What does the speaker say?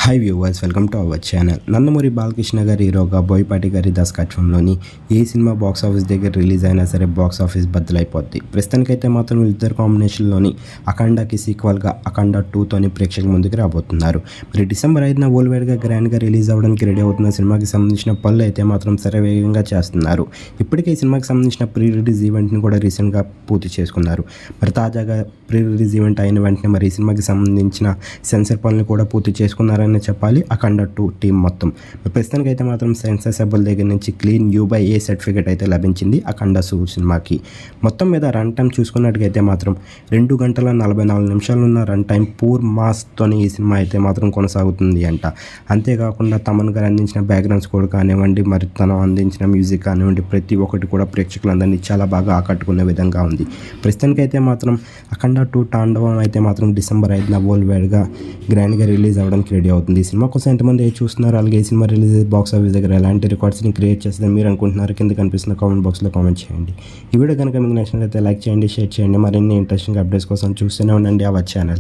Hi viewers, welcome to our channel. Nandamuri Balakrishna గారి హీరోగా బోయపాటి గారి దర్శకత్వంలోని ఏ సినిమా బాక్స్ ఆఫీస్ దగ్గర రిలీజ్ అయినా సరే బాక్స్ ఆఫీస్ బద్దలైపోద్ది. ప్రస్తుతానికైతే మాత్రం వీళ్ళిద్దరు కాంబినేషన్లోని అఖండకి సీక్వల్గా అఖండ 2తోని ప్రేక్షకుల ముందుకు రాబోతున్నారు. మరి డిసెంబర్ 5న వరల్డ్ గ్రాండ్గా రిలీజ్ అవ్వడానికి రెడీ అవుతున్న సినిమాకి సంబంధించిన పనులు అయితే మాత్రం శరవేగంగా చేస్తున్నారు. ఇప్పటికే ఈ సినిమాకి సంబంధించిన ప్రీ రిలీజ్ ఈవెంట్ని కూడా రీసెంట్గా పూర్తి చేసుకున్నారు. మరి తాజాగా ప్రీ రిలీజ్ ఈవెంట్ అయిన వెంటనే మరి ఈ సినిమాకి సంబంధించిన సెన్సర్ పనులు కూడా పూర్తి చేసుకున్నారని చెప్పాలి అఖండ 2 టీం మొత్తం. ప్రస్తుతానికి అయితే మాత్రం సెన్సార్ సభ్యుల దగ్గర నుంచి క్లీన్ U/A సర్టిఫికేట్ అయితే లభించింది అఖండ 2 సినిమాకి. మొత్తం మీద రన్ టైం చూసుకున్నట్టుగైతే మాత్రం 2 గంటల 44 నిమిషాలు ఉన్న రన్ టైం పూర్ మాస్తోని ఈ సినిమా అయితే మాత్రం కొనసాగుతుంది అంట. అంతేకాకుండా తమన్ గారు అందించిన బ్యాక్గ్రౌండ్ స్కోర్ కానివ్వండి, మరి తను అందించిన మ్యూజిక్ కానివ్వండి, ప్రతి ఒక్కటి కూడా ప్రేక్షకులందరినీ చాలా బాగా ఆకట్టుకునే విధంగా ఉంది. ప్రస్తుతానికి అయితే మాత్రం అఖండ 2 తాండవం అయితే మాత్రం డిసెంబర్ 5న వరల్డ్ వైడ్గా గ్రాండ్గా రిలీజ్ అవ్వడానికి రెడీ అవుతుంది. ఈ సినిమా కోసం ఎంతమంది చూస్తున్నారు, అలాగే ఈ సినిమా రిలీజ్ బాక్స్ ఆఫీస్ దగ్గర ఎలాంటి రికార్డ్స్ని క్రియేట్ చేస్తుందని మీరు అనుకుంటున్నారు, కింద కనిపిస్తున్న కామెంట్ బాక్స్లో కామెంట్ చేయండి. ఈ వీడియో కనుక మీకు నచ్చినట్లయితే లైక్ చేయండి, షేర్ చేయండి. మరిన్ని ఇంట్రెస్టింగ్ అప్డేట్స్ కోసం చూస్తూనే ఉండండి అవర్ ఛానల్.